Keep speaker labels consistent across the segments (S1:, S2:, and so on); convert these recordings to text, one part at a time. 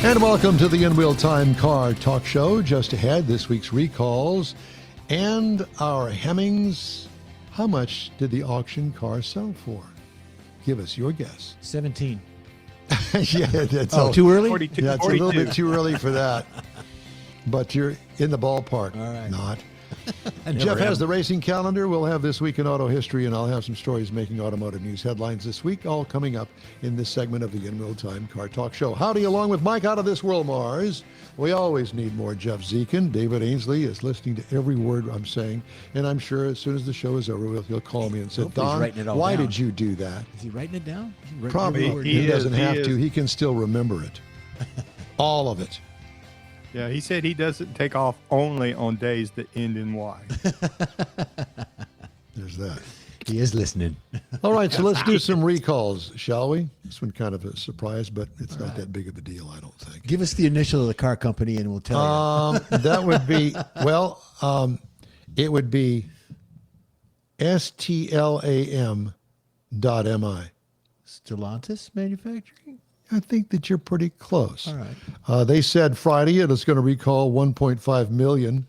S1: And welcome to the In Wheel Time Car Talk Show. Just ahead, this week's recalls and our Hemmings. How much did the auction car sell for? Give us your guess.
S2: 17.
S1: Yeah, that's
S2: too early?
S3: 42,
S1: Yeah, it's
S3: 42.
S1: a little bit too early for that. But you're in the ballpark.
S2: All right.
S1: Not.
S2: Never
S1: Jeff has
S2: am.
S1: the racing calendar. We'll have This Week in Auto History, and I'll have some stories making automotive news headlines this week, all coming up in this segment of the In Real Time Car Talk Show. Howdy, along with Mike out of this world, Mars. We always need more Jeff Zekin. David Ainsley is listening to every word I'm saying, and I'm sure as soon as the show is over, he'll call me and say,
S2: Hopefully he's
S1: Don,
S2: writing it all
S1: why
S2: down.
S1: did you do that?
S2: Is he writing it down? Is he writing
S1: Probably.
S2: every word
S1: He
S2: down?
S1: doesn't have to.
S3: is.
S1: He can still remember it. All of it.
S3: Yeah, he said he doesn't take off only on days that end in Y.
S1: There's that.
S2: He is listening.
S1: All right, so let's do some recalls, shall we? This one kind of a surprise, but it's not that big of a deal, I don't think.
S2: Give us the initial of the car company and we'll tell you.
S1: That would be, it would be STLAM.MI.
S2: Stellantis Manufacturing?
S1: I think that you're pretty close.
S2: All right.
S1: They said Friday it is going to recall 1.5 million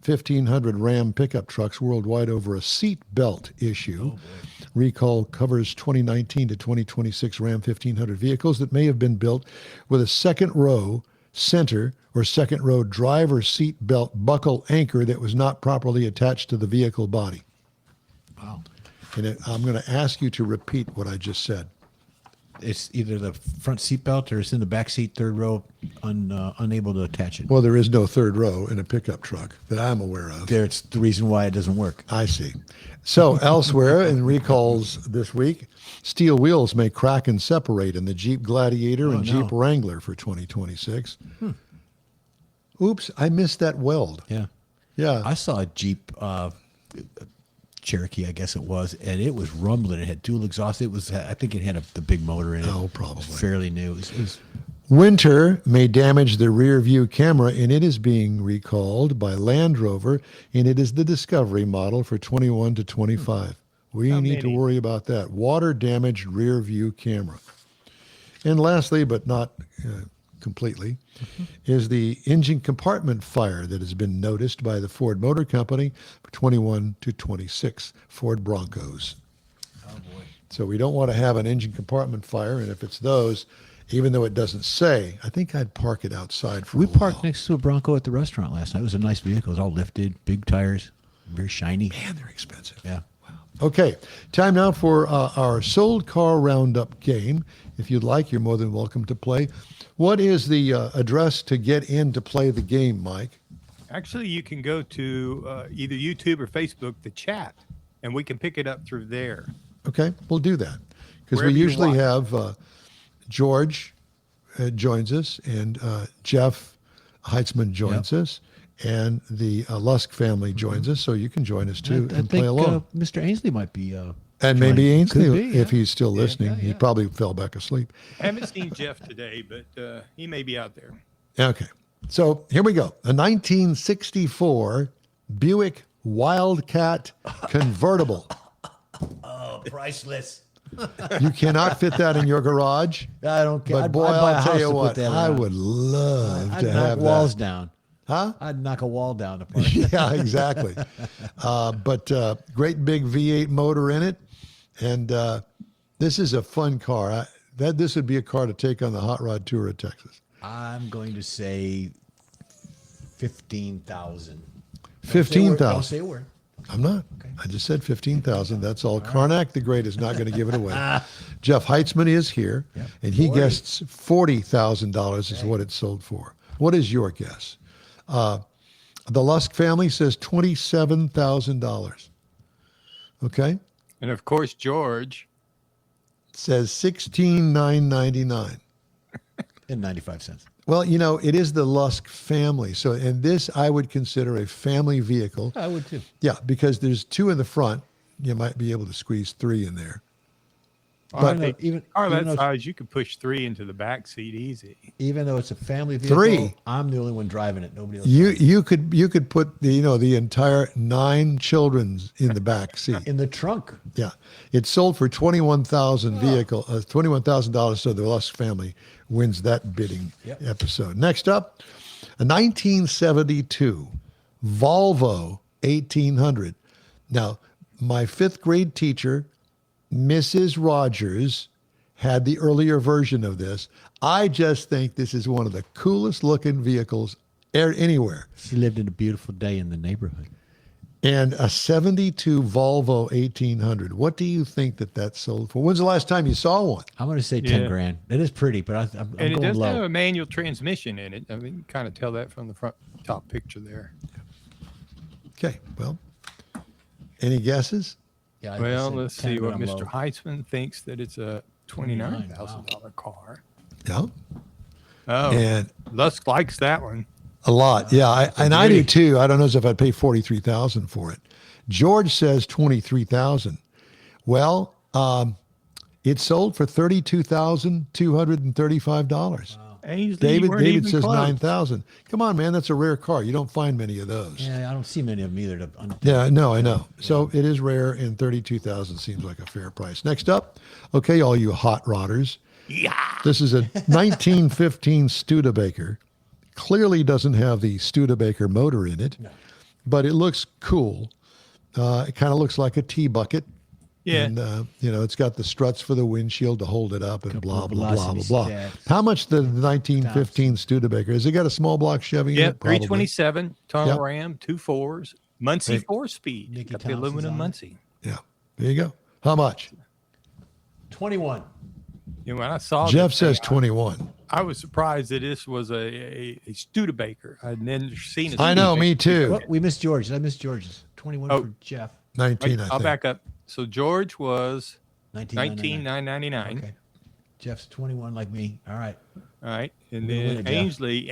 S1: 1,500 Ram pickup trucks worldwide over a seat belt issue. Recall covers 2019 to 2026 Ram 1,500 vehicles that may have been built with a second row center or second row driver seat belt buckle anchor that was not properly attached to the vehicle body.
S2: Wow.
S1: And I'm going to ask you to repeat what I just said.
S2: It's either the front seat belt or it's in the back seat, third row, unable to attach it.
S1: Well, there is no third row in a pickup truck that I'm aware of.
S2: There's the reason why it doesn't work.
S1: I see. So elsewhere in recalls this week, steel wheels may crack and separate in the Jeep Gladiator and Jeep Wrangler for 2026. Oops, I missed that weld.
S2: Yeah.
S1: Yeah.
S2: I saw a Jeep Cherokee, I guess it was, and it was rumbling. It had dual exhaust. It was, I think it had the big motor in it.
S1: Oh, probably.
S2: It was fairly new. It was
S1: Winter may damage the rear view camera, and it is being recalled by Land Rover, and it is the Discovery model for 21 to 25. We
S3: How
S1: need to
S3: many?
S1: worry about that. Water damaged rear view camera. And lastly, but not completely, is the engine compartment fire that has been noticed by the Ford Motor Company for 21 to 26 Ford Broncos.
S2: oh boy.
S1: So we don't want to have an engine compartment fire, and if it's those, even though it doesn't say, I think I'd park it outside for
S2: We
S1: a while.
S2: parked next to a Bronco at the restaurant last night. It was a nice vehicle. It was all lifted, big tires, very shiny.
S1: Man, they're expensive.
S2: Yeah.
S1: Okay, time now for our sold car roundup game. If you'd like, you're more than welcome to play. What is the address to get in to play the game, Mike?
S3: Actually, you can go to either YouTube or Facebook, the chat, and we can pick it up through there.
S1: Okay, we'll do that. Because we
S3: Wherever you
S1: usually
S3: want.
S1: have George joins us, and Jeff Heitzman joins us, and the Lusk family joins us, so you can join us too
S2: I
S1: and
S2: think
S1: play along.
S2: Mr. Ainsley might be.
S1: And maybe
S2: joining.
S1: Ainsley,
S2: Could be,
S1: if
S2: yeah.
S1: he's still listening. He
S2: yeah.
S1: probably fell back asleep.
S3: I haven't seen Jeff today, but he may be out there.
S1: Okay. So here we go. A 1964 Buick Wildcat convertible.
S2: Oh, priceless.
S1: You cannot fit that in your garage.
S2: I don't care.
S1: But boy,
S2: I'd buy a
S1: I'll tell
S2: house
S1: you
S2: to put
S1: what,
S2: that
S1: I
S2: around.
S1: would love
S2: I'd
S1: to
S2: knock
S1: have
S2: walls
S1: that.
S2: down.
S1: Huh?
S2: I'd knock a wall down to park.
S1: Yeah, exactly. But great big V8 motor in it. And this is a fun car. This would be a car to take on the hot rod tour of Texas.
S2: I'm going to say 15,000.
S1: 15,000.
S2: Don't say a word.
S1: I'm not.
S2: Okay.
S1: I just said 15,000. That's all. Karnak the Great is not going to give it away. Jeff Heitzman is here,
S2: Yep.
S1: and he
S2: 40.
S1: guesses $40,000 is what it sold for. What is your guess? The Lusk family says $27,000. Okay?
S3: And of course, George.
S1: It says $16,999.
S2: And 95 cents.
S1: Well, you know, it is the Lusk family. So, and this I would consider a family vehicle.
S2: I would too.
S1: Yeah, because there's two in the front. You might be able to squeeze three in there.
S3: Well, I
S2: But
S3: think
S2: even
S3: car that
S2: though it's-
S3: size, you could push 3 into the back seat easy.
S2: even though it's a family vehicle,
S1: 3?
S2: I'm the only one driving it. Nobody else.
S1: You could put the entire 9 children in the back seat.
S2: In the trunk.
S1: Yeah, it sold for $21,000. So the Lusk family wins that bidding episode. Next up, a 1972 Volvo 1800. Now, my 5th grade teacher, Mrs. Rogers, had the earlier version of this. I just think this is one of the coolest looking vehicles anywhere.
S2: She lived in a beautiful day in the neighborhood.
S1: And a 72 Volvo 1800. What do you think that sold for? When's the last time you saw one?
S2: I'm going to say 10 grand. It is pretty, but I'm
S3: And
S2: going
S3: it does
S2: low.
S3: have a manual transmission in it. I mean, you can kind of tell that from the top picture there.
S1: Okay, well, any guesses?
S2: Yeah, I
S3: Well,
S2: said
S3: let's
S2: 10,
S3: see
S2: but
S3: what
S2: I'm
S3: Mr.
S2: low.
S3: Heitzman thinks that it's a $29,000 car.
S1: Yeah,
S3: Oh,
S1: and
S3: Lusk likes that one.
S1: a lot. Yeah, I do too. I don't know if I'd pay $43,000 for it. George says $23,000. Well, it sold for $32,235.
S3: Ainsley,
S1: David
S3: you weren't even
S1: says
S3: close.
S1: $9,000. Come on, man, that's a rare car. You don't find many of those.
S2: Yeah, I don't see many of them either.
S1: Yeah, no, I know. So it is rare, and $32,000 seems like a fair price. Next up, okay, all you hot rodders.
S3: Yeah.
S1: This is a 1915 Studebaker. Clearly doesn't have the Studebaker motor in it, but it looks cool. It kind of looks like a tea bucket.
S3: Yeah.
S1: And, it's got the struts for the windshield to hold it up and
S2: Couple
S1: blah,
S2: of
S1: blah, blah, blah,
S2: velocity
S1: blah.
S2: stats.
S1: How much the 1915 Studebaker? Has it got a small block Chevy in
S3: Yeah,
S1: it? Probably.
S3: 327, tunnel
S1: Yep.
S3: Ram, 2 4s, Muncie
S1: Right.
S3: 4-speed.
S2: Nicky
S3: Got the
S2: Thompson's
S3: aluminum
S2: on it.
S3: Muncie.
S1: Yeah, there you go. How much?
S2: 21.
S3: You know, when I saw
S1: Jeff
S3: this
S1: says
S3: thing,
S1: 21.
S3: I was surprised that this was a Studebaker. I'd never seen a
S1: I know,
S3: Studebaker
S1: me too.
S2: Well, we missed George. I missed George's. 21
S3: Oh.
S2: for Jeff.
S1: 19,
S3: Wait,
S1: I
S3: I'll
S1: think.
S3: back up. So George was
S2: 1999.
S3: 19,999.
S2: Okay. Jeff's 21 like me. All right.
S3: All right. And
S2: We'll win
S3: then
S2: it, Jeff.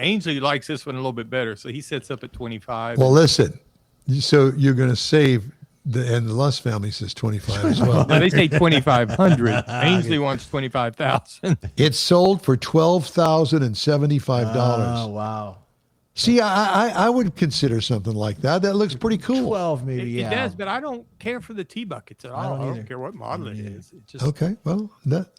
S3: Ainsley likes this one a little bit better. So he sets up at 25.
S1: Well, listen. So you're going to save, and the Luss family says 25 as well.
S3: No, they say 2,500. Ainsley wants 25,000.
S1: It sold for $12,075.
S2: Oh, wow.
S1: See, I would consider something like that. That looks pretty cool.
S2: 12 maybe,
S3: It
S2: yeah.
S3: does, but I don't care for the T buckets at all. I
S2: don't
S3: don't
S2: either.
S3: care what model it is. It just
S1: Okay, well,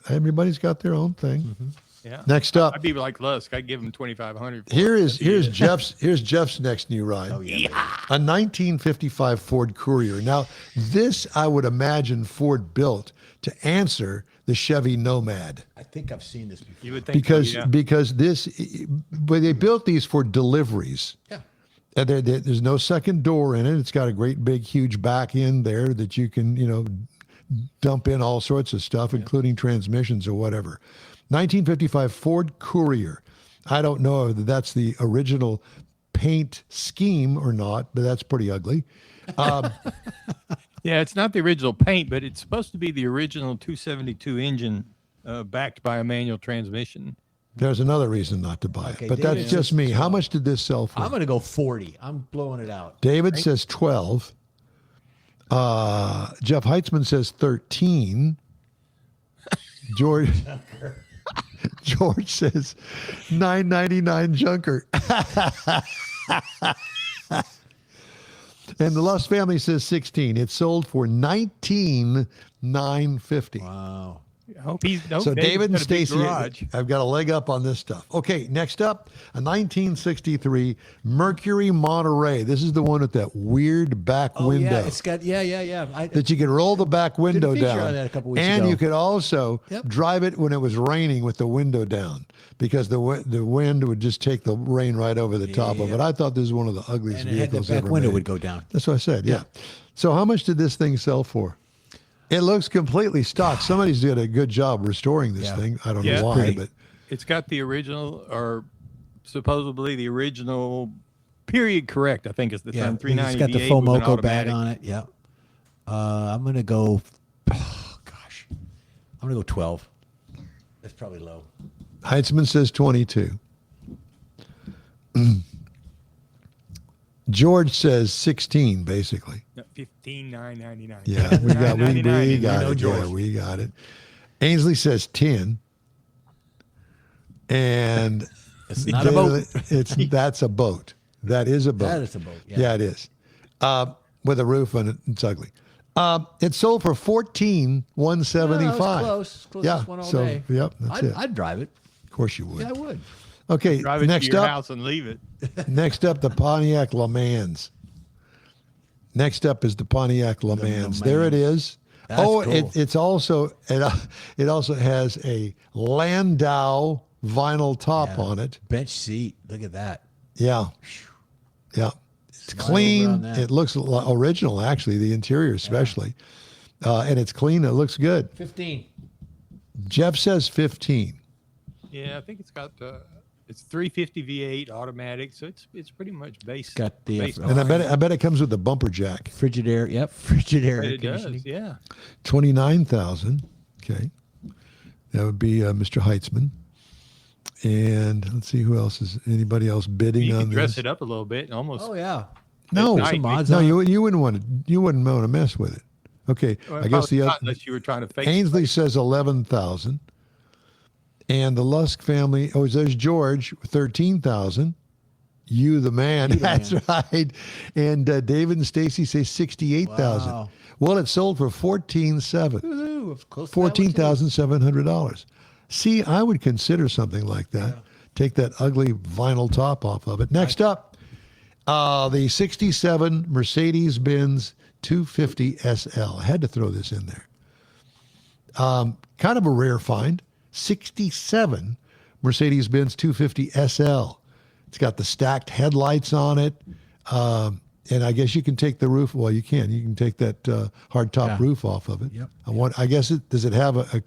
S1: everybody's got their own thing.
S3: yeah.
S1: Next up,
S3: I'd be like Lusk. I'd give him 2,500.
S1: here's Jeff's next new ride.
S2: Oh, yeah.
S1: A 1955 Ford Courier. Now, this I would imagine Ford built to answer the Chevy Nomad.
S2: I think I've seen this before.
S3: You would think
S1: Because but they built these for deliveries.
S2: Yeah.
S1: And there's no second door in it. It's got a great big huge back end there that you can dump in all sorts of stuff, including transmissions or whatever. 1955 Ford Courier. I don't know if that's the original paint scheme or not, but that's pretty ugly.
S3: Yeah, it's not the original paint, but it's supposed to be the original 272 engine backed by a manual transmission.
S1: There's another reason not to buy
S2: Okay,
S1: it, but
S2: David
S1: that's just
S2: says
S1: me. How
S2: 12.
S1: much did this sell for?
S2: I'm going to go 40. I'm blowing it out.
S1: David says 12. Jeff Heitzman says 13. George says $9.99 junker. And the Luss family says 16. It sold for $19,950.
S2: Wow.
S3: I hope he's
S1: So David and
S3: got a big
S1: Stacy,
S3: garage.
S1: I've got a leg up on this stuff. Okay, next up, a 1963 Mercury Monterey. This is the one with that weird back
S2: Oh,
S1: window
S2: yeah. It's got, yeah.
S1: that you could roll the back window
S2: feature
S1: down.
S2: on that a couple weeks
S1: and
S2: ago.
S1: you could also
S2: Yep.
S1: drive it when it was raining with the window down because the wind would just take the rain right over the top of it. I thought this was one of the ugliest
S2: And it had the
S1: vehicles
S2: back
S1: ever
S2: window
S1: made.
S2: would go down.
S1: That's what I said, yeah. So how much did this thing sell for? It looks completely stock. Somebody's did a good job restoring this
S2: Yeah.
S1: thing. I don't
S3: Yeah.
S1: know why,
S2: Pretty.
S1: but
S3: It's got the original, or supposedly the original period correct, I think is the
S2: Yeah.
S3: term.
S2: It's
S3: 390
S2: got the
S3: V8
S2: full
S3: with an
S2: Moco bag
S3: automatic.
S2: on it. Yeah. I'm going to go, I'm going to go 12. That's probably low.
S1: Heitzman says 22. George says 16, basically.
S3: No, 15,999.
S1: Yeah, we got
S3: $9.99,
S1: we
S3: and
S1: got
S3: you know
S1: it.
S3: George.
S1: Yeah, we got it. Ainsley says 10. And
S2: It's not a boat.
S1: That's a boat. That is a boat.
S2: That is a boat.
S1: Yeah, it is. With a roof on it. It's ugly. It sold for $14,175.
S2: Close. Closest one all day.
S1: Yep, that's it.
S2: I'd drive it.
S1: Of course you would.
S2: Yeah, I would.
S1: Okay,
S3: Drive it
S1: next
S3: to your
S1: up.
S3: house and leave it.
S1: Next up, the Pontiac Le Mans. Next up is the Pontiac Le Mans. There it is.
S2: That's
S1: cool. It also has a Landau vinyl top on it.
S2: Bench seat. Look at that.
S1: Yeah. Yeah. It's
S2: Slide
S1: clean.
S2: over on that.
S1: It looks original, actually, the interior especially. And it's clean. It looks good.
S2: 15.
S1: Jeff says 15.
S3: Yeah, I think it's got it's 350 V8 automatic, so it's pretty much base.
S2: Got the
S3: base
S1: And I bet it comes with a bumper jack.
S2: Frigidaire. Yep. Frigidaire
S3: but
S2: air
S3: it
S2: conditioning.
S3: does, yeah.
S1: 29,000. Okay. That would be Mr. Heitzman. And let's see who else is anybody else bidding
S3: You
S1: on
S3: can dress
S1: this.
S3: it up a little bit and almost.
S2: Oh yeah.
S1: No,
S3: Nice.
S2: Some mods
S1: no,
S2: on it.
S1: you wouldn't want to mess with it. Okay,
S3: Well,
S1: I guess
S3: probably
S1: the
S3: not
S1: other
S3: unless you were trying to fake.
S1: Ainsley says 11,000, and the Lusk family. Oh, there's George 13,000. You the man. That's right. And David and Stacy say 68,000.
S2: Wow.
S1: Well, it sold for 14,700.
S2: Woohoo, it's close to that one, too.
S1: $14,700. See, I would consider something like that. Take that ugly vinyl top off of it. Next up, the 67 Mercedes-Benz 250 SL. I had to throw this in there. Kind of a rare find. 67 Mercedes-Benz 250 SL. It's got the stacked headlights on it. And I guess you can take the roof. Well, you can. You can take that hard top roof off of it.
S2: Yep.
S1: I guess does it have a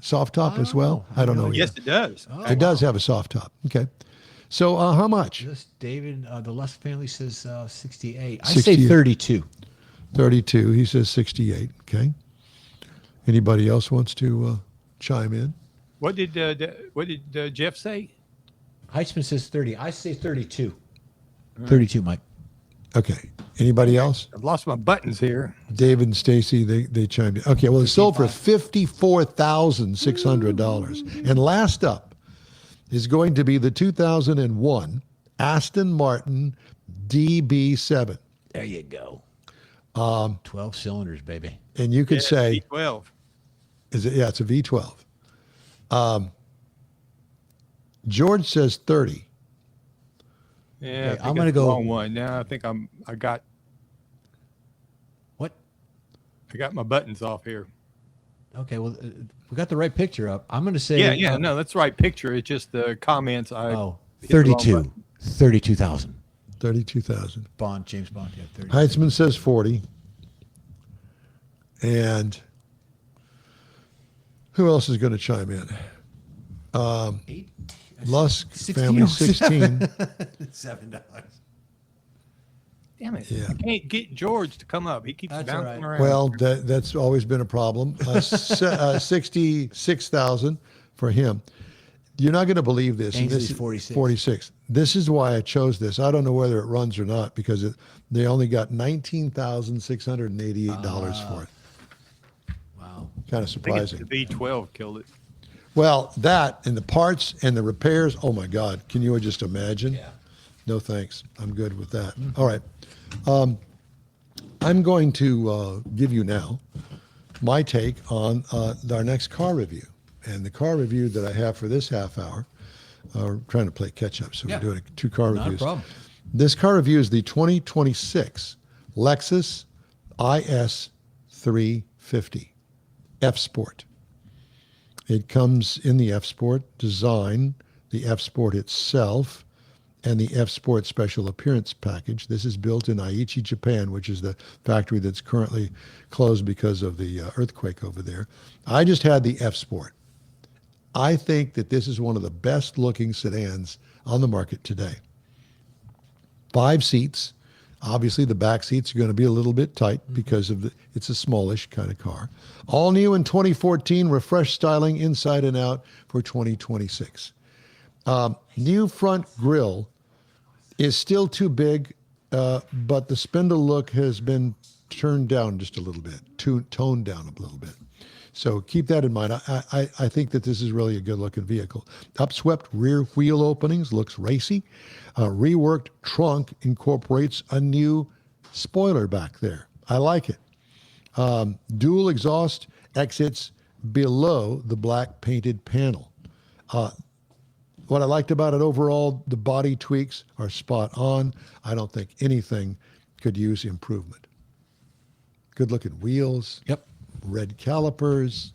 S1: soft top as well? I don't know.
S3: Yes, it does.
S1: It does have a soft top. Okay. So how much?
S2: This David, the Lusk family says 68. I
S1: 68.
S2: say 32.
S1: 32. He says 68. Okay. Anybody else wants to chime in?
S3: What did Jeff say?
S2: Heitzman says 30. I say 32. 32, Mike.
S1: Okay. Anybody else?
S3: I've lost my buttons here.
S1: David and Stacy, they chimed in. Okay, well, it sold for $54,600. And last up is going to be the 2001 Aston Martin DB7.
S2: There you go. 12 cylinders, baby.
S1: And you could say,
S3: V12.
S1: is it? Yeah, it's a V12. George says 30.
S3: Yeah,
S2: Okay,
S3: I think
S2: I'm gonna
S3: it's the
S2: go-
S3: wrong one. Now I think I got
S2: What?
S3: my buttons off here.
S2: Okay, well, we got the right picture up. I'm going to say...
S3: Yeah, no, that's the right picture. It's just the comments. I
S2: Oh,
S3: hit the wrong
S2: 32.
S3: button.
S2: 32,000.
S1: 32,000.
S2: James Bond, yeah, 30.
S1: Heitzman says 40. And who else is going to chime in?
S2: Eight?
S1: Lusk
S2: 16.
S1: family 16.
S2: $7.
S3: Damn it!
S1: Yeah.
S3: I can't get George to come up. He keeps
S2: That's
S3: bouncing
S2: all right.
S3: around.
S1: Well, that's always been a problem. 66,000 for him. You're not going to believe this. And
S2: Ainsley's
S1: this
S2: 46.
S1: 46. This is why I chose this. I don't know whether it runs or not because they only got $19,688 for it.
S2: Wow.
S1: Kind of
S3: I think it's
S1: surprising.
S3: the V12 killed it.
S1: Well, that and the parts and the repairs. Oh my God! Can you just imagine?
S2: Yeah.
S1: No thanks. I'm good with that. All right. I'm going to give you now my take on our next car review. And the car review that I have for this half hour, we're trying to play catch up, so
S2: Yeah.
S1: we're doing two car
S2: Not a
S1: reviews.
S2: problem.
S1: This car review is the 2026 Lexus IS350 F Sport. It comes in the F Sport design, the F Sport itself, and the F Sport Special Appearance Package. This is built in Aichi, Japan, which is the factory that's currently closed because of the earthquake over there. I just had the F Sport. I think that this is one of the best looking sedans on the market today. 5 seats. Obviously, the back seats are going to be a little bit tight because of it's a smallish kind of car. All new in 2014, refreshed styling inside and out for 2026. New front grille is still too big, but the spindle look has been turned down just a little bit, toned down a little bit. So keep that in mind. I think that this is really a good-looking vehicle. Upswept rear wheel openings, looks racy. Reworked trunk incorporates a new spoiler back there. I like it. Dual exhaust exits below the black painted panel. What I liked about it overall, the body tweaks are spot on. I don't think anything could use improvement. Good looking wheels.
S2: Yep.
S1: Red calipers.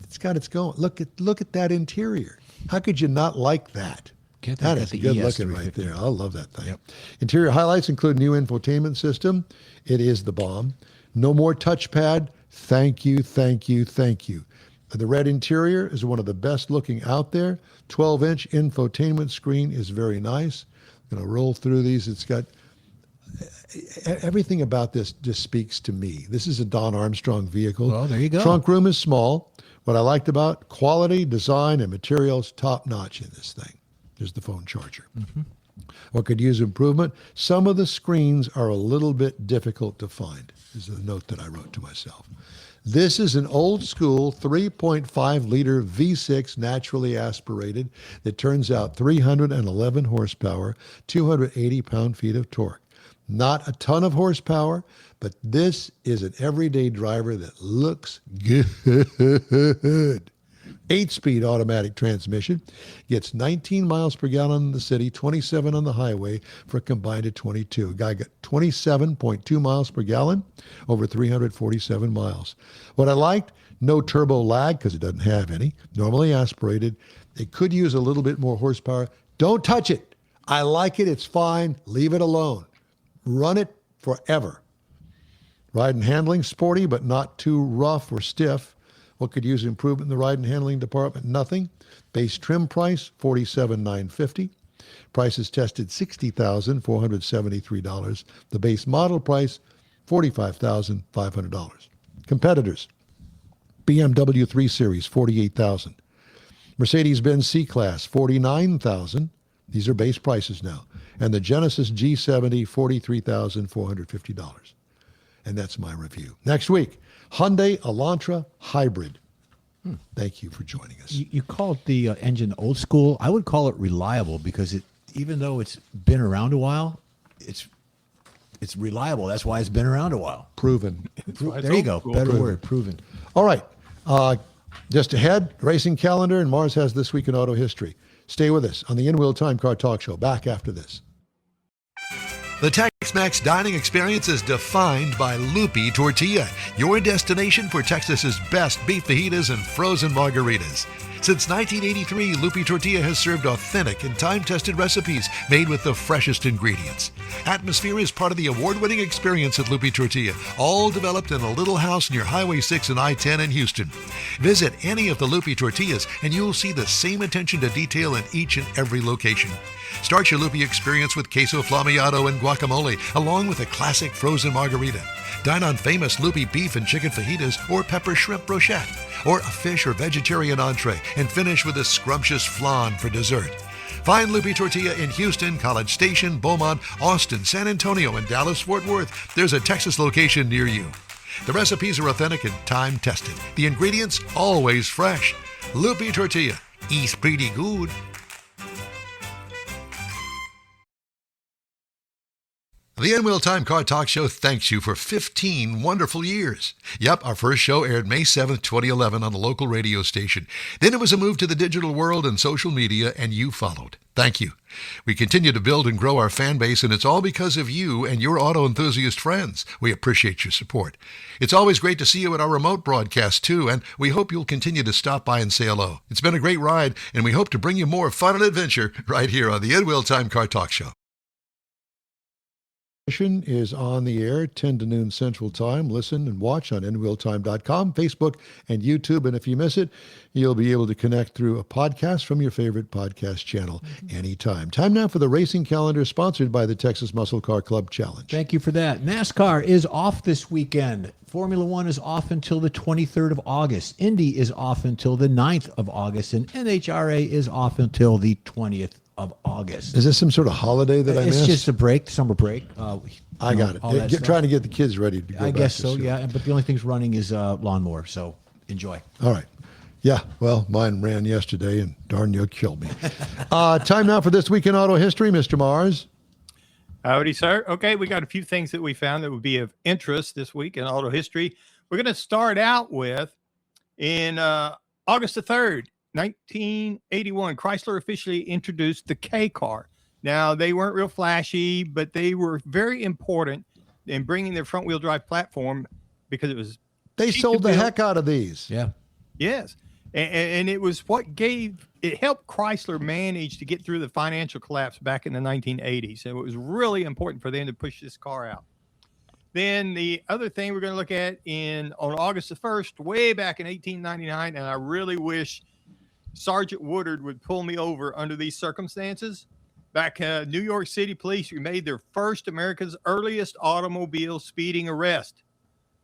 S1: It's got its going. Look at that interior. How could you not like that?
S2: Can't
S1: That
S2: think
S1: is
S2: of the
S1: good looking
S2: IS350.
S1: right there. I love that thing.
S2: Yep.
S1: Interior highlights include new infotainment system. It is the bomb. No more touchpad. Thank you, thank you, thank you. The red interior is one of the best looking out there. 12-inch infotainment screen is very nice. I'm going to roll through these. It's got everything about this just speaks to me. This is a Don Armstrong vehicle.
S2: Well, there you go.
S1: Trunk room is small. What I liked about quality, design, and materials, top notch in this thing. There's the phone charger.
S2: Mm-hmm.
S1: What could use improvement? Some of the screens are a little bit difficult to find. This is a note that I wrote to myself. This is an old school 3.5 liter V6 naturally aspirated that turns out 311 horsepower, 280 pound-feet of torque. Not a ton of horsepower, but this is an everyday driver that looks good. 8-speed automatic transmission, gets 19 miles per gallon in the city, 27 on the highway for a combined of 22. Guy got 27.2 miles per gallon over 347 miles. What I liked, no turbo lag because it doesn't have any, normally aspirated. It could use a little bit more horsepower. Don't touch it. I like it. It's fine. Leave it alone. Run it forever. Ride and handling, sporty, but not too rough or stiff. What could use improvement in the ride and handling department? Nothing. Base trim price, $47,950. Price is tested $60,473. The base model price, $45,500. Competitors, BMW 3 Series, $48,000. Mercedes-Benz C-Class, $49,000. These are base prices now. And the Genesis G70, $43,450. And that's my review. Next week, Hyundai Elantra Hybrid. Thank you for joining us.
S2: You called the engine old school. I would call it reliable because it, even though it's been around a while, it's reliable. That's why it's been around a while.
S1: Proven.
S2: There you go. Better word, proven.
S1: All right. Just ahead, racing calendar, and Mars has This Week in Auto History. Stay with us on the In-Wheel Time Car Talk Show. Back after this.
S4: The Tex-Mex dining experience is defined by Lupi Tortilla, your destination for Texas's best beef fajitas and frozen margaritas. Since 1983, Lupi Tortilla has served authentic and time-tested recipes made with the freshest ingredients. Atmosphere is part of the award-winning experience at Lupi Tortilla, all developed in a little house near Highway 6 and I-10 in Houston. Visit any of the Lupi Tortillas and you'll see the same attention to detail in each and every location. Start your Lupi experience with queso flammeado and guacamole, along with a classic frozen margarita. Dine on famous Lupi beef and chicken fajitas or pepper shrimp brochette, or a fish or vegetarian entree, and finish with a scrumptious flan for dessert. Find Lupi Tortilla in Houston, College Station, Beaumont, Austin, San Antonio, and Dallas-Fort Worth. There's a Texas location near you. The recipes are authentic and time-tested. The ingredients always fresh. Lupi Tortilla. Eats pretty good. The In-Wheel Time Car Talk Show thanks you for 15 wonderful years. Yep, our first show aired May 7th, 2011 on a local radio station. Then it was a move to the digital world and social media, and you followed. Thank you. We continue to build and grow our fan base, and it's all because of you and your auto enthusiast friends. We appreciate your support. It's always great to see you at our remote broadcast, too, and we hope you'll continue to stop by and say hello. It's been a great ride, and we hope to bring you more fun and adventure right here on the In-Wheel Time Car Talk Show.
S1: Is on the air 10 to noon Central Time. Listen and watch on InWheelTime.com, Facebook, and YouTube. And if you miss it, you'll be able to connect through a podcast from your favorite podcast channel anytime. Time now for the racing calendar, sponsored by the Texas Muscle Car Club Challenge.
S2: Thank you for that. NASCAR is off this weekend. Formula One is off until the 23rd of August. Indy is off until the 9th of August. And NHRA is off until the 20th of August.
S1: Is this some sort of holiday that I missed?
S2: It's just a break, summer break.
S1: I got it. Trying to get the kids ready to go
S2: I
S1: back
S2: guess
S1: to
S2: so,
S1: school.
S2: yeah. But the only thing's running is lawnmower. So Enjoy.
S1: All right. Yeah, well, mine ran yesterday, and darn you, killed me. Time now for This Week in Auto History, Mr. Mars.
S3: Howdy, sir. Okay, we got a few things that we found that would be of interest this week in auto history. We're going to start out with in August the 3rd, 1981, Chrysler officially introduced the K car. Now, they weren't real flashy, but they were very important in bringing their front-wheel drive platform because it was
S1: They
S3: cheap
S1: sold
S3: to
S1: the
S3: build.
S1: heck out of these.
S2: Yeah.
S3: Yes. And it was what it helped Chrysler manage to get through the financial collapse back in the 1980s. So it was really important for them to push this car out. Then the other thing we're going to look at on August the 1st, way back in 1899, and I really wish Sergeant Woodard would pull me over under these circumstances. Back New York City police made their first America's earliest automobile speeding arrest.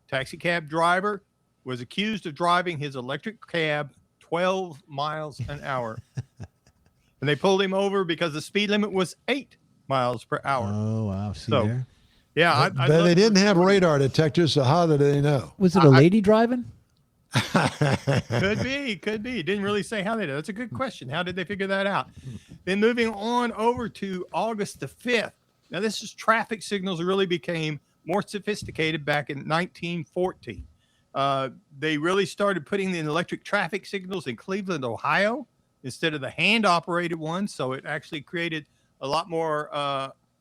S3: Taxi cab driver was accused of driving his electric cab 12 miles an hour. And they pulled him over because the speed limit was 8 miles per hour.
S2: Oh, wow. See
S3: So,
S2: there?
S3: Yeah.
S1: But they didn't have radar detectors, so how did they know?
S2: Was it a lady driving?
S3: Could be. Didn't really say how they did. That's a good question. How did they figure that out? Then moving on over to August the 5th. Now, this is traffic signals really became more sophisticated back in 1914. They really started putting in electric traffic signals in Cleveland, Ohio, instead of the hand-operated ones. So it actually created a lot more,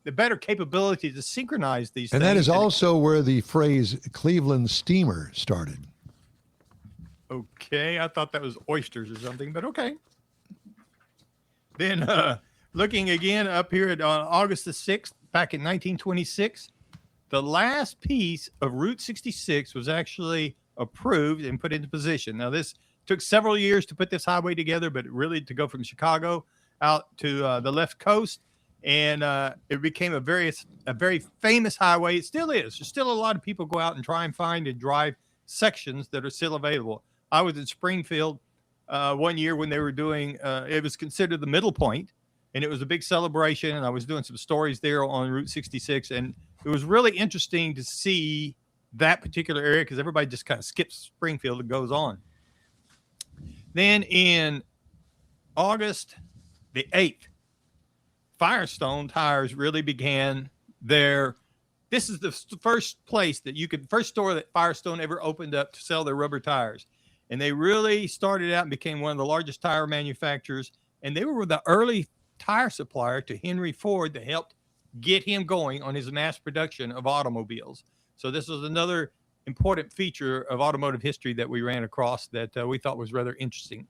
S3: the better capability to synchronize these things.
S1: And that is also where the phrase Cleveland steamer started.
S3: Okay, I thought that was oysters or something, but okay. Then looking again up here at August the 6th, back in 1926, the last piece of Route 66 was actually approved and put into position. Now, this took several years to put this highway together, but really to go from Chicago out to the left coast, and it became a very famous highway. It still is. There's still a lot of people go out and try and find and drive sections that are still available. I was in Springfield one year when they were doing, it was considered the middle point, and it was a big celebration, and I was doing some stories there on Route 66, and it was really interesting to see that particular area because everybody just kind of skips Springfield and goes on. Then in August the 8th, Firestone tires really began this is the first store that Firestone ever opened up to sell their rubber tires. And they really started out and became one of the largest tire manufacturers. And they were the early tire supplier to Henry Ford that helped get him going on his mass production of automobiles. So this was another important feature of automotive history that we ran across that we thought was rather interesting.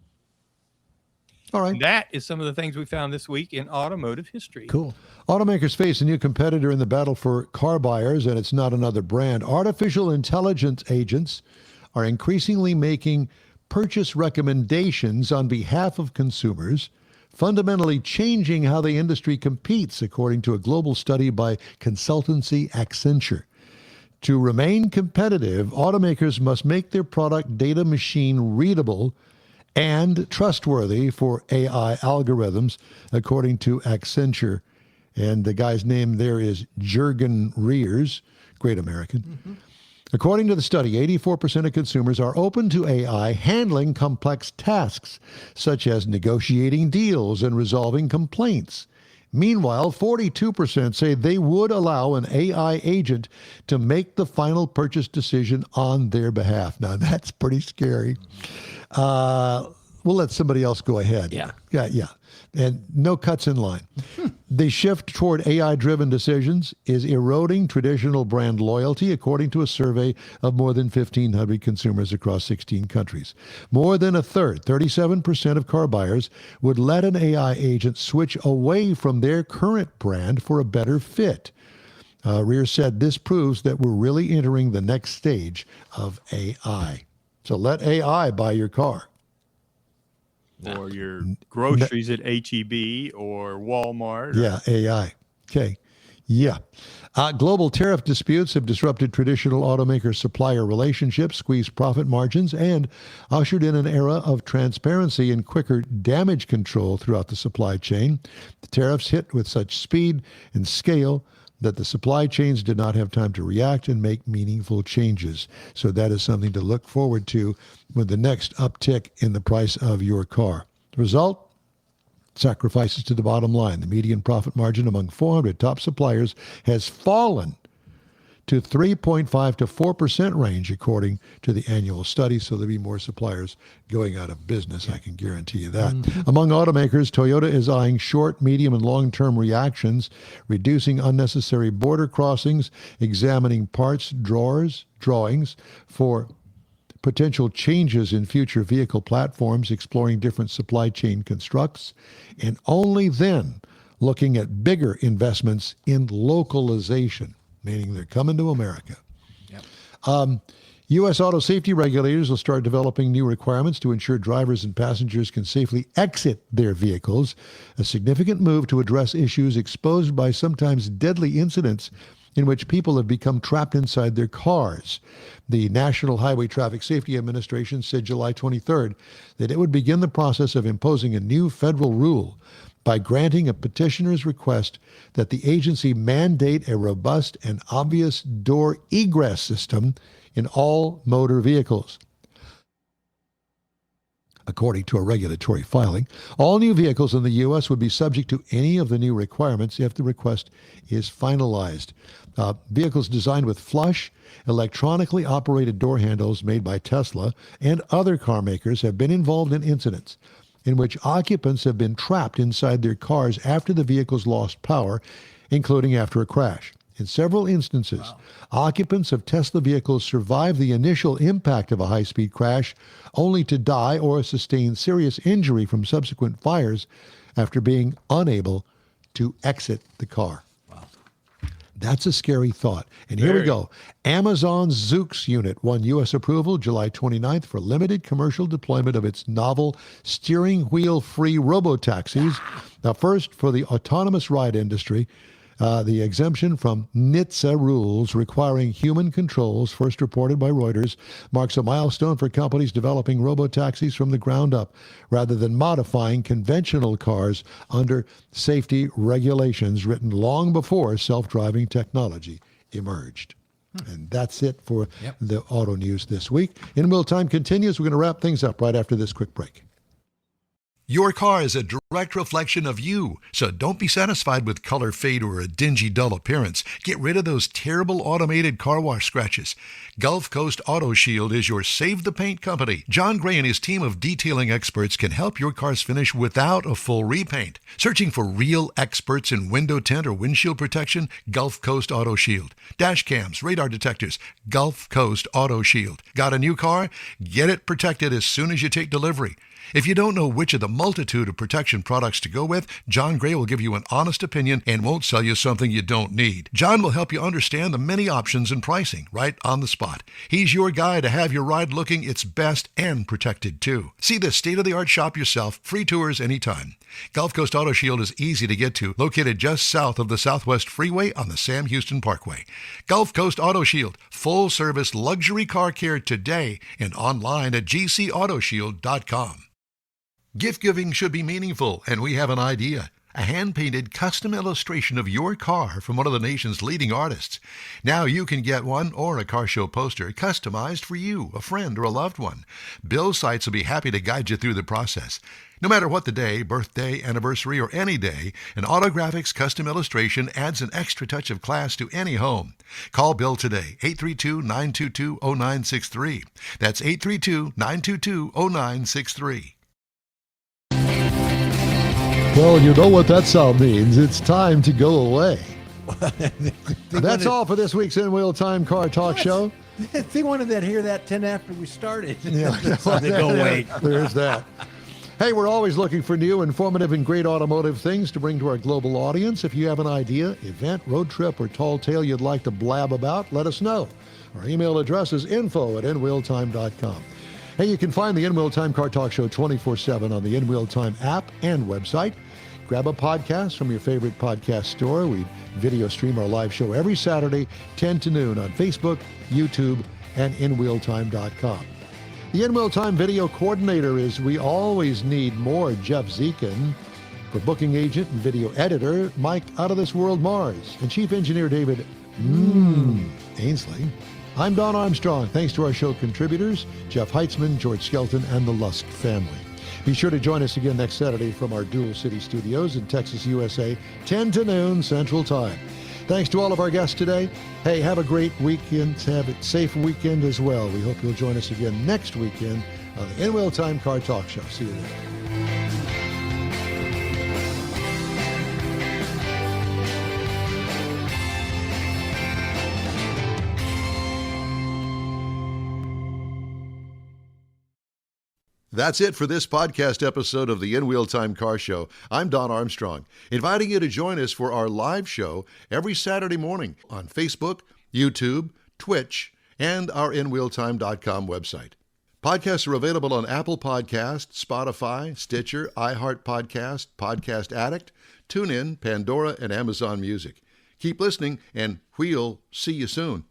S1: All right.
S3: And that is some of the things we found this week in automotive history.
S2: Cool.
S1: Automakers face a new competitor in the battle for car buyers, and it's not another brand. Artificial intelligence agents are increasingly making purchase recommendations on behalf of consumers, fundamentally changing how the industry competes, according to a global study by consultancy Accenture. To remain competitive, automakers must make their product data machine readable and trustworthy for AI algorithms, according to Accenture. And the guy's name there is Jürgen Reers, great American. Mm-hmm. According to the study, 84% of consumers are open to AI handling complex tasks, such as negotiating deals and resolving complaints. Meanwhile, 42% say they would allow an AI agent to make the final purchase decision on their behalf. Now, that's pretty scary. We'll let somebody else go ahead.
S2: Yeah.
S1: And no cuts in line. The shift toward AI-driven decisions is eroding traditional brand loyalty, according to a survey of more than 1,500 consumers across 16 countries. More than a third, 37% of car buyers, would let an AI agent switch away from their current brand for a better fit. Rear said this proves that we're really entering the next stage of AI. So let AI buy your car.
S3: Or your groceries at H-E-B or Walmart.
S1: Yeah, AI. Okay. Yeah. Global tariff disputes have disrupted traditional automaker-supplier relationships, squeezed profit margins, and ushered in an era of transparency and quicker damage control throughout the supply chain. The tariffs hit with such speed and scale, that the supply chains did not have time to react and make meaningful changes. So that is something to look forward to with the next uptick in the price of your car. The result? Sacrifices to the bottom line. The median profit margin among 400 top suppliers has fallen to 3.5 to 4% range, according to the annual study. So there'll be more suppliers going out of business. I can guarantee you that. Among automakers, Toyota is eyeing short, medium, and long-term reactions, reducing unnecessary border crossings, examining parts drawings for potential changes in future vehicle platforms, exploring different supply chain constructs, and only then looking at bigger investments in localization, meaning they're coming to America. U.S. auto safety regulators will start developing new requirements to ensure drivers and passengers can safely exit their vehicles, a significant move to address issues exposed by sometimes deadly incidents in which people have become trapped inside their cars. The National Highway Traffic Safety Administration said July 23rd that it would begin the process of imposing a new federal rule by granting a petitioner's request that the agency mandate a robust and obvious door egress system in all motor vehicles. According to a regulatory filing, all new vehicles in the U.S. would be subject to any of the new requirements if the request is finalized. Vehicles designed with flush, electronically operated door handles made by Tesla and other car makers have been involved in incidents in which occupants have been trapped inside their cars after the vehicles lost power, including after a crash. In several instances, occupants of Tesla vehicles survived the initial impact of a high-speed crash only to die or sustain serious injury from subsequent fires after being unable to exit the car. That's a scary thought. And here we go. Amazon's Zoox unit won U.S. approval July 29th for limited commercial deployment of its novel steering wheel-free robotaxis. Now, first, for the autonomous ride industry, the exemption from NHTSA rules requiring human controls, first reported by Reuters, marks a milestone for companies developing robotaxis from the ground up, rather than modifying conventional cars under safety regulations written long before self-driving technology emerged. And that's it for the auto news this week. In Wheel Time continues. We're going to wrap things up right after this quick break.
S4: Your car is a direct reflection of you, so don't be satisfied with color fade or a dingy, dull appearance. Get rid of those terrible automated car wash scratches. Gulf Coast Auto Shield is your Save the Paint company. John Gray and his team of detailing experts can help your cars finish without a full repaint. Searching for real experts in window tint or windshield protection? Gulf Coast Auto Shield. Dash cams, radar detectors, Gulf Coast Auto Shield. Got a new car? Get it protected as soon as you take delivery. If you don't know which of the multitude of protection products to go with, John Gray will give you an honest opinion and won't sell you something you don't need. John will help you understand the many options and pricing right on the spot. He's your guy to have your ride looking its best and protected too. See the state-of-the-art shop yourself. Free tours anytime. Gulf Coast Auto Shield is easy to get to, located just south of the Southwest Freeway on the Sam Houston Parkway. Gulf Coast Auto Shield, full-service luxury car care today and online at gcautoshield.com. Gift giving should be meaningful, and we have an idea. A hand-painted custom illustration of your car from one of the nation's leading artists. Now you can get one or a car show poster customized for you, a friend, or a loved one. Bill Seitz will be happy to guide you through the process. No matter what the day, birthday, anniversary, or any day, an Autographics custom illustration adds an extra touch of class to any home. Call Bill today, 832-922-0963. That's 832-922-0963.
S1: Well, you know what that sound means. It's time to go away. That's all for this week's In Wheel Time Car Talk Show.
S2: They wanted to hear that 10 after we started.
S1: Yeah,
S2: So they go wait.
S1: There's that. Hey, we're always looking for new, informative, and great automotive things to bring to our global audience. If you have an idea, event, road trip, or tall tale you'd like to blab about, let us know. Our email address is info@inwheeltime.com. Hey, you can find the In Wheel Time Car Talk Show 24/7 on the In Wheel Time app and website. Grab a podcast from your favorite podcast store. We video stream our live show every Saturday, 10 to noon on Facebook, YouTube, and InWheelTime.com. The In Wheel Time video coordinator is we always need more Jeff Zekin. For booking agent and video editor, Mike Out of This World Mars, and chief engineer David Ainsley, I'm Don Armstrong. Thanks to our show contributors, Jeff Heitzman, George Skelton, and the Lusk family. Be sure to join us again next Saturday from our Dual City studios in Texas, USA, 10 to noon Central Time. Thanks to all of our guests today. Hey, have a great weekend. Have a safe weekend as well. We hope you'll join us again next weekend on the In Wheel Time Car Talk Show. See you then.
S4: That's it for this podcast episode of the In Wheel Time Car Show. I'm Don Armstrong, inviting you to join us for our live show every Saturday morning on Facebook, YouTube, Twitch, and our InWheelTime.com website. Podcasts are available on Apple Podcasts, Spotify, Stitcher, iHeart Podcast, Podcast Addict, TuneIn, Pandora, and Amazon Music. Keep listening, and we'll see you soon.